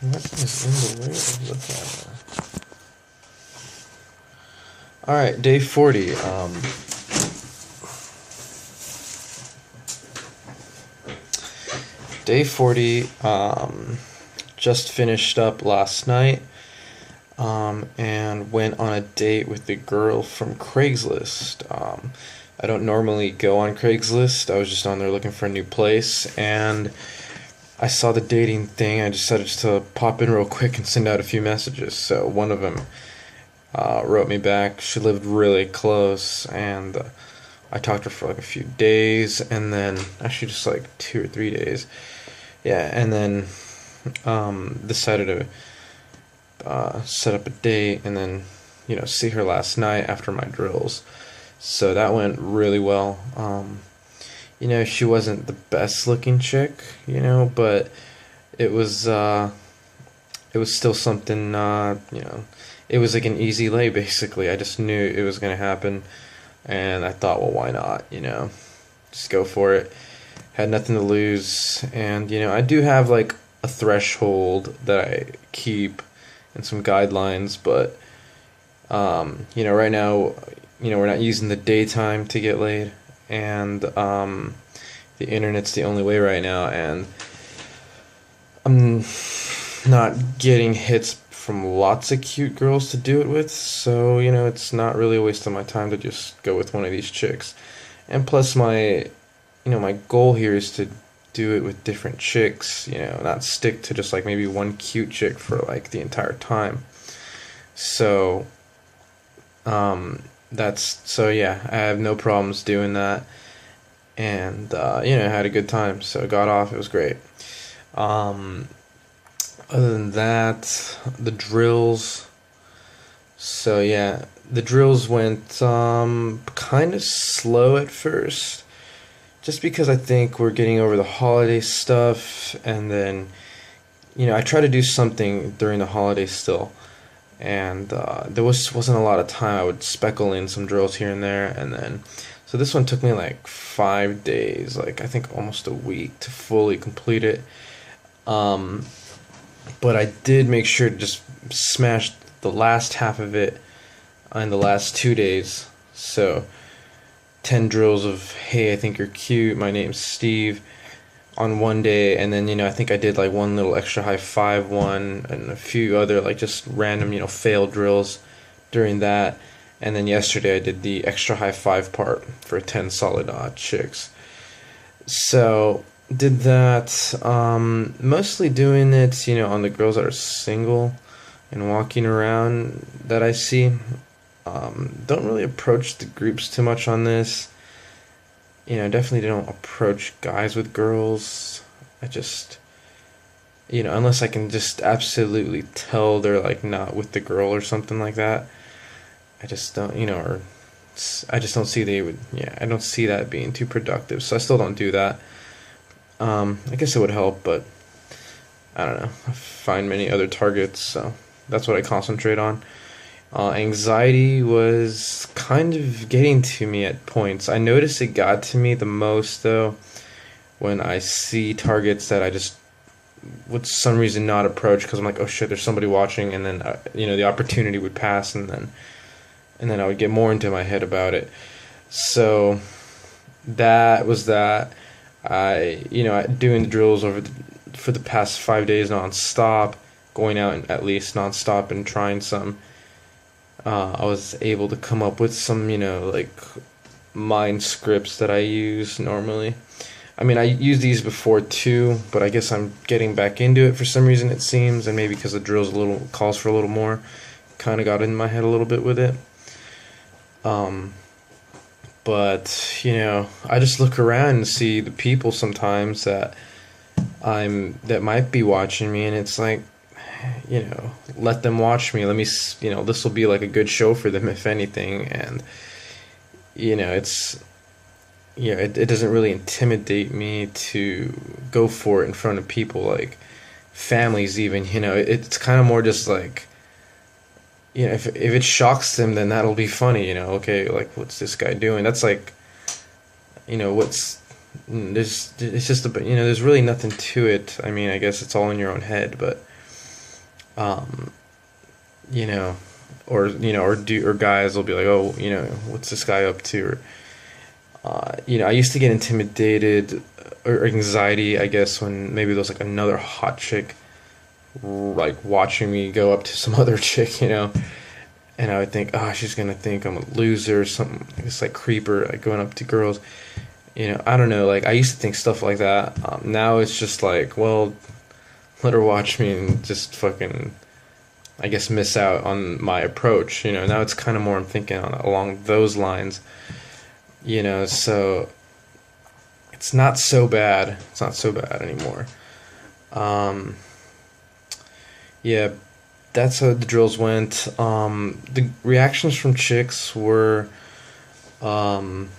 What is in the way of the camera? Alright, day 40. Day 40, just finished up last night, and went on a date with the girl from Craigslist. I don't normally go on Craigslist. I was just on there looking for a new place, and I saw the dating thing. I decided to pop in real quick and send out a few messages. So one of them wrote me back. She lived really close, and I talked to her for like a few days, and then actually just like 2 or 3 days. Yeah, and then decided to set up a date, and then see her last night after my drills. So that went really well. She wasn't the best looking chick, but it was still something. It was like an easy lay basically. I just knew it was gonna happen, and I thought, well, why not? Just go for it. Had nothing to lose, and I do have like a threshold that I keep and some guidelines, but right now, we're not using the daytime to get laid, and the internet's the only way right now, and I'm not getting hits from lots of cute girls to do it with, so it's not really a waste of my time to just go with one of these chicks. And plus my goal here is to do it with different chicks, not stick to just like maybe one cute chick for like the entire time. So yeah, I have no problems doing that, and I had a good time, so got off. It was great. Other than that, the drills. So yeah, the drills went kind of slow at first, just because I think we're getting over the holiday stuff, and then I try to do something during the holidays still, and there wasn't a lot of time. I would speckle in some drills here and there, and then so this one took me like 5 days, like I think almost a week to fully complete it. But I did make sure to just smash the last half of it in the last 2 days. So 10 drills of, hey, I think you're cute, my name's Steve, on one day, and then I think I did like one little extra high five one and a few other like just random fail drills during that, and then yesterday I did the extra high five part for 10 solid chicks. So did that, mostly doing it on the girls that are single and walking around that I see. Don't really approach the groups too much on this. Definitely don't approach guys with girls. I just, unless I can just absolutely tell they're like not with the girl or something like that. I just don't, or I just don't see I don't see that being too productive. So I still don't do that. I guess it would help, but I don't know. I find many other targets, so that's what I concentrate on. Anxiety was kind of getting to me at points. I noticed it got to me the most, though, when I see targets that I just, with some reason, not approach because I'm like, oh shit, there's somebody watching, and then the opportunity would pass, and then I would get more into my head about it. So that was that. Doing the drills for the past 5 days nonstop, going out and at least nonstop and trying some. I was able to come up with some, like mind scripts that I use normally. I mean, I used these before too, but I guess I'm getting back into it for some reason, it seems, and maybe because the drill's calls for a little more. Kind of got in my head a little bit with it. But I just look around and see the people sometimes that might be watching me, and it's like, let them watch me. Let me, this will be like a good show for them, if anything. And it doesn't really intimidate me to go for it in front of people, like families even. It's kind of more just like, if it shocks them, then that'll be funny. Okay, like, what's this guy doing? That's like, what's it's just there's really nothing to it. I mean, I guess it's all in your own head, but um, you know, or guys will be like, oh, what's this guy up to? Or, I used to get intimidated or anxiety, I guess, when maybe there was like another hot chick like watching me go up to some other chick, and I would think, oh, she's gonna think I'm a loser or something. It's like creeper, like going up to girls. I don't know. Like I used to think stuff like that. Now it's just like, well, let her watch me and just fucking, I guess, miss out on my approach. Now it's kind of more I'm thinking along those lines. So it's not so bad. It's not so bad anymore. Yeah, that's how the drills went. The reactions from chicks were, some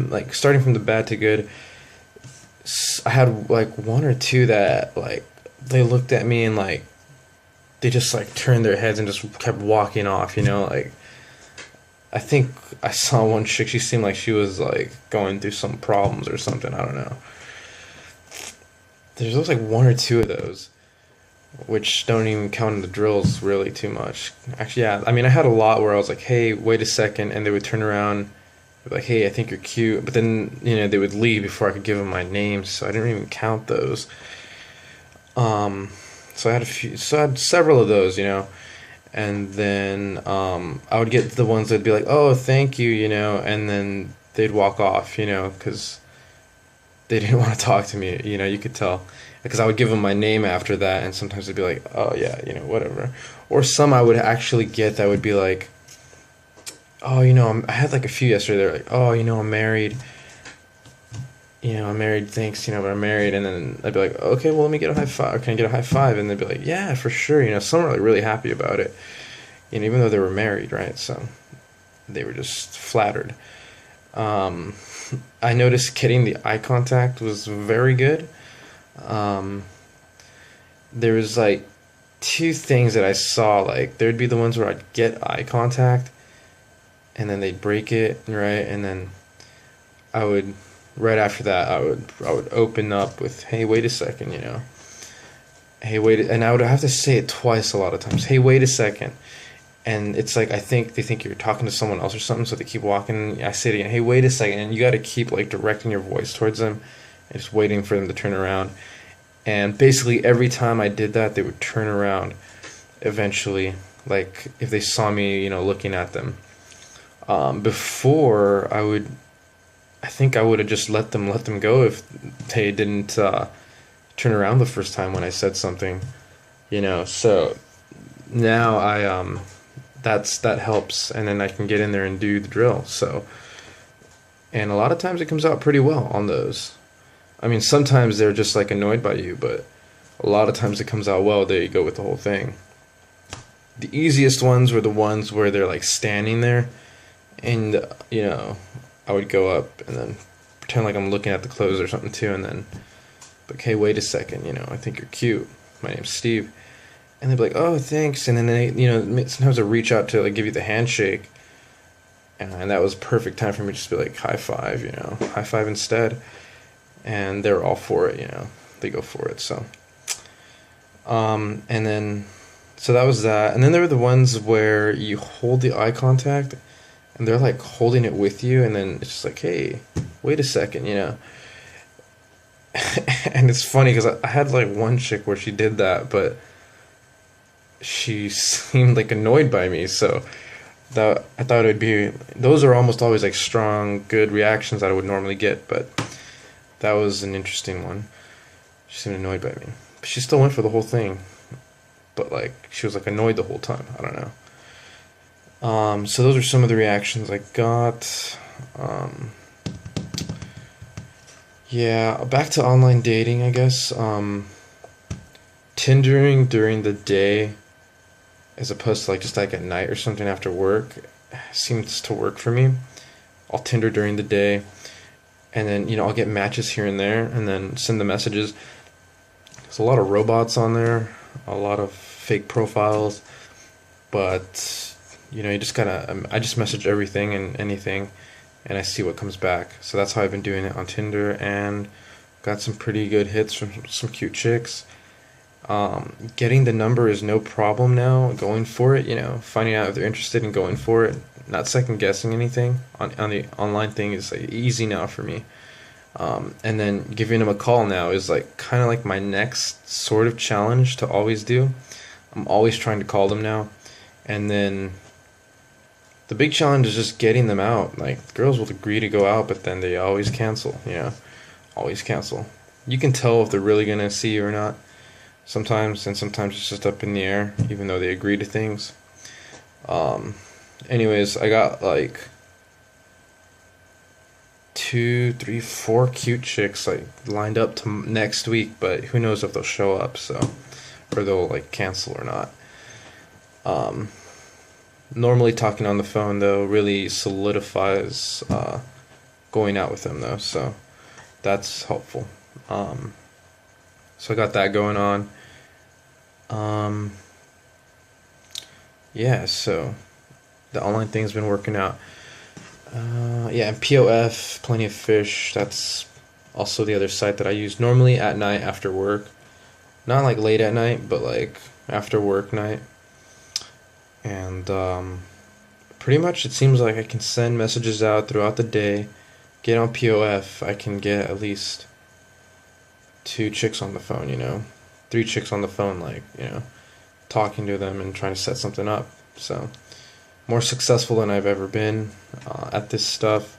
like starting from the bad to good. I had like one or two that like they looked at me and like they just like turned their heads and just kept walking off. Like I think I saw one chick. She seemed like she was like going through some problems or something. I don't know. There's like one or two of those, which don't even count in the drills really too much. Actually, yeah. I mean, I had a lot where I was like, "Hey, wait a second," and they would turn around, like, "Hey, I think you're cute," but then they would leave before I could give them my name, so I didn't even count those. So I had so I had several of those, and then I would get the ones that'd be like, "Oh, thank you," and then they'd walk off, because they didn't want to talk to me. You could tell, because I would give them my name after that, and sometimes they'd be like, "Oh yeah, whatever." Or some I would actually get that would be like, "Oh, I had like a few yesterday. They're like, oh, I'm married. I'm married. Thanks, but I'm married." And then I'd be like, "Okay, well, let me get a high five. Or can I get a high five?" And they'd be like, "Yeah, for sure." Some are like really happy about it. Even though they were married, right? So they were just flattered. I noticed getting the eye contact was very good. There was like two things that I saw. Like there'd be the ones where I'd get eye contact, and then they'd break it, right? And then I would, right after that, I would open up with, "Hey, wait a second," "Hey, wait," and I would have to say it twice a lot of times. "Hey, wait a second." And it's like, I think they think you're talking to someone else or something, so they keep walking. I say it again, "Hey, wait a second," and you got to keep like directing your voice towards them, and just waiting for them to turn around. And basically every time I did that, they would turn around eventually, like if they saw me, looking at them. Before I think I would have just let them go if they didn't turn around the first time when I said something, So now that helps, and then I can get in there and do the drill. So, and a lot of times it comes out pretty well on those. I mean, sometimes they're just like annoyed by you, but a lot of times it comes out well. There you go with the whole thing. The easiest ones were the ones where they're like standing there, and I would go up and then pretend like I'm looking at the clothes or something too, and then, like, "Hey, wait a second, I think you're cute. My name's Steve." And they'd be like, "Oh, thanks." And then they, sometimes they'll reach out to like give you the handshake, and that was perfect time for me to just be like, "High five," high five instead. And they're all for it, they go for it. So, and then, so that was that. And then there were the ones where you hold the eye contact, and they're like holding it with you, and then it's just like, "Hey, wait a second," And it's funny because I had like one chick where she did that, but she seemed like annoyed by me, so that I thought it would be, those are almost always like strong, good reactions that I would normally get, but that was an interesting one. She seemed annoyed by me, but she still went for the whole thing, but like she was like annoyed the whole time. I don't know. So those are some of the reactions I got. Yeah, back to online dating, I guess. Tindering during the day as opposed to like just like at night or something after work seems to work for me. I'll Tinder during the day, and then I'll get matches here and there, and then send the messages. There's a lot of robots on there, a lot of fake profiles, but you just gotta. I just message everything and anything, and I see what comes back. So that's how I've been doing it on Tinder and Got some pretty good hits from some cute chicks. Getting the number is no problem now. Going for it, finding out if they're interested in going for it, not second guessing anything on the online thing is like easy now for me. And then giving them a call now is like kind of like my next sort of challenge to always do. I'm always trying to call them now, and then the big challenge is just getting them out. Like girls will agree to go out, but then they always cancel. Always cancel. You can tell if they're really gonna see you or not sometimes, and sometimes it's just up in the air, even though they agree to things. Anyways, I got like 2, 3, 4 cute chicks like lined up to next week, but who knows if they'll show up, or they'll like cancel or not. Normally talking on the phone though really solidifies going out with them though, so that's helpful. So I got that going on. Yeah, so the online thing's been working out. Yeah, and POF, Plenty of Fish, that's also the other site that I use normally at night after work. Not like late at night, but like after work night. And pretty much it seems like I can send messages out throughout the day, get on POF, I can get at least 2 chicks on the phone, 3 chicks on the phone, like, talking to them and trying to set something up. So more successful than I've ever been at this stuff.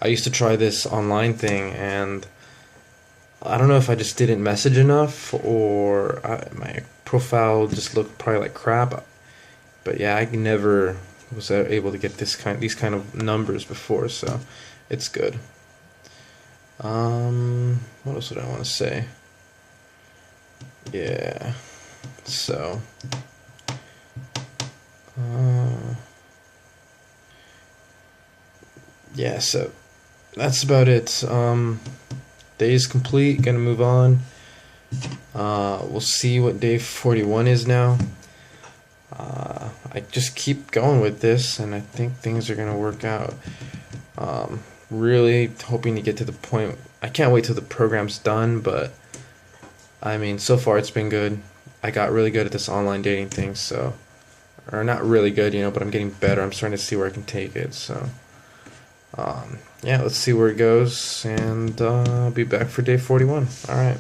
I used to try this online thing, and I don't know if I just didn't message enough, or my profile just looked probably like crap. But yeah, I never was able to get these kind of numbers before, so it's good. What else would I want to say? Yeah, so yeah, so that's about it. Day is complete, gonna move on. We'll see what day 41 is now. I just keep going with this, and I think things are gonna work out. Really hoping to get to the point. I can't wait till the program's done, but I mean, so far it's been good. I got really good at this online dating thing, so, or not really good, but I'm getting better. I'm starting to see where I can take it, so yeah, let's see where it goes, and I'll be back for day 41. Alright.